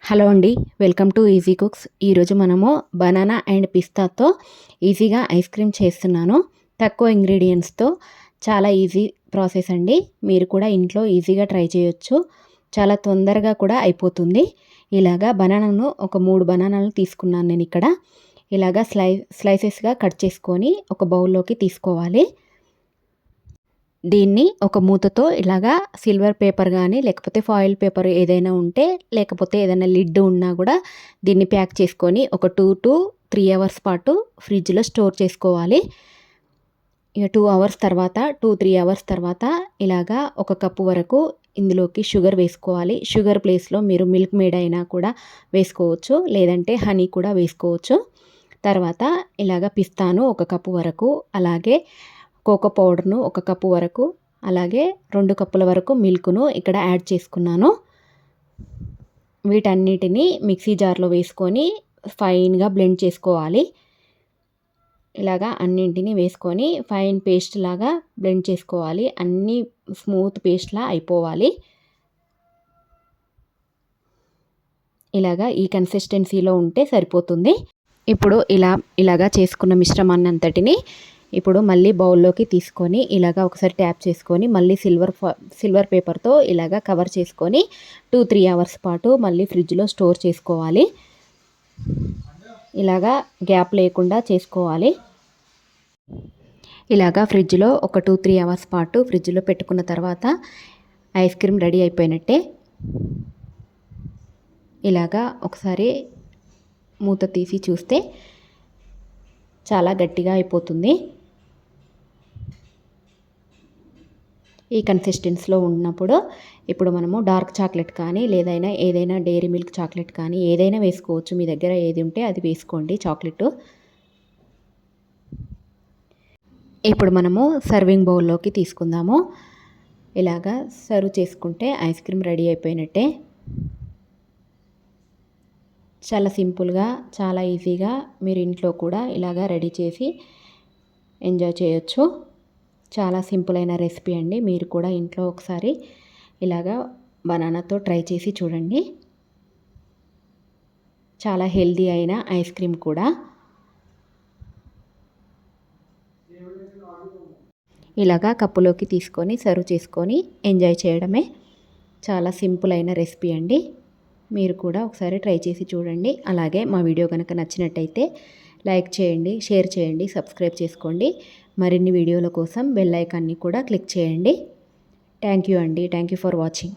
Hello అండి, welcome to easy cooks. ఈరోజు మనము బనానా అండ్ పిస్తాతో ఈజీగా ఐస్ క్రీమ్ చేస్తున్నాను. తక్కువ ఇంగ్రీడియంట్స్తో చాలా ఈజీ ప్రాసెస్ అండి. మీరు కూడా ఇంట్లో ఈజీగా ట్రై చేయొచ్చు. చాలా తొందరగా కూడా అయిపోతుంది. ఇలాగా బనానాను ఒక 3 బనానాలు తీసుకున్నాను నేను ఇక్కడ. ఇలాగా స్లైసెస్గా కట్ చేసుకొని ఒక బౌల్లోకి తీసుకోవాలి. దీన్ని ఒక మూతతో ఇలాగా సిల్వర్ పేపర్ కానీ లేకపోతే ఫాయిల్ పేపర్ ఏదైనా ఉంటే, లేకపోతే ఏదైనా లిడ్ ఉన్నా కూడా దీన్ని ప్యాక్ చేసుకొని ఒక 2 to 3 అవర్స్ పాటు ఫ్రిడ్జ్లో స్టోర్ చేసుకోవాలి. ఇక 2 అవర్స్ తర్వాత 2-3 అవర్స్ తర్వాత ఇలాగా ఒక కప్పు వరకు ఇందులోకి షుగర్ వేసుకోవాలి. షుగర్ ప్లేస్లో మీరు మిల్క్ మేడ్ అయినా కూడా వేసుకోవచ్చు, లేదంటే హనీ కూడా వేసుకోవచ్చు. తర్వాత ఇలాగ పిస్తాను ఒక కప్పు వరకు, అలాగే కోకో పౌడర్ను ఒక కప్పు వరకు, అలాగే 2 కప్పుల వరకు మిల్క్ను ఇక్కడ యాడ్ చేసుకున్నాను. వీటన్నిటిని మిక్సీ జార్లో వేసుకొని ఫైన్గా బ్లెండ్ చేసుకోవాలి. ఇలాగా అన్నింటినీ వేసుకొని ఫైన్ పేస్ట్ లాగా బ్లెండ్ చేసుకోవాలి. అన్నీ స్మూత్ పేస్ట్లా అయిపోవాలి. ఇలాగా ఈ కన్సిస్టెన్సీలో ఉంటే సరిపోతుంది. ఇప్పుడు ఇలాగా చేసుకున్న మిశ్రమాన్ని అంతటిని ఇప్పుడు మళ్ళీ బౌల్లోకి తీసుకొని ఇలాగా ఒకసారి ట్యాప్ చేసుకొని మళ్ళీ సిల్వర్ పేపర్తో ఇలాగా కవర్ చేసుకొని 2-3 అవర్స్ పాటు మళ్ళీ ఫ్రిడ్జ్లో స్టోర్ చేసుకోవాలి. ఇలాగా గ్యాప్ లేకుండా చేసుకోవాలి. ఇలాగా ఫ్రిడ్జ్లో ఒక 2-3 అవర్స్ పాటు ఫ్రిడ్జ్లో పెట్టుకున్న తర్వాత ఐస్ క్రీమ్ రెడీ అయిపోయినట్టే. ఇలాగా ఒకసారి మూత తీసి చూస్తే చాలా గట్టిగా అయిపోతుంది. ఈ కన్సిస్టెన్సీలో ఉన్నప్పుడు ఇప్పుడు మనము డార్క్ చాక్లెట్ కానీ ఏదైనా డైరీ మిల్క్ చాక్లెట్ కానీ ఏదైనా వేసుకోవచ్చు. మీ దగ్గర ఏది ఉంటే అది వేసుకోండి చాక్లెట్. ఇప్పుడు మనము సర్వింగ్ బౌల్లోకి తీసుకుందాము. ఇలాగా సర్వ్ చేసుకుంటే ఐస్ క్రీమ్ రెడీ అయిపోయినట్టే. చాలా సింపుల్గా, చాలా ఈజీగా మీరు ఇంట్లో కూడా ఇలాగా రెడీ చేసి ఎంజాయ్ చేయొచ్చు. చాలా సింపుల్ అయిన రెసిపీ అండి. మీరు కూడా ఇంట్లో ఒకసారి ఇలాగా బనానాతో ట్రై చేసి చూడండి. చాలా హెల్దీ అయిన ఐస్ క్రీమ్ కూడా. ఇలాగా కప్పులోకి తీసుకొని సర్వ్ చేసుకొని ఎంజాయ్ చేయడమే. చాలా సింపుల్ అయిన రెసిపీ అండి. మీరు కూడా ఒకసారి ట్రై చేసి చూడండి. అలాగే మా వీడియో కనుక నచ్చినట్టయితే లైక్ చేయండి, షేర్ చేయండి, సబ్స్క్రైబ్ చేసుకోండి. మరిన్ని వీడియోల కోసం బెల్ ఐకాన్ని కూడా క్లిక్ చేయండి. థ్యాంక్ యూ అండి. Thank you for watching.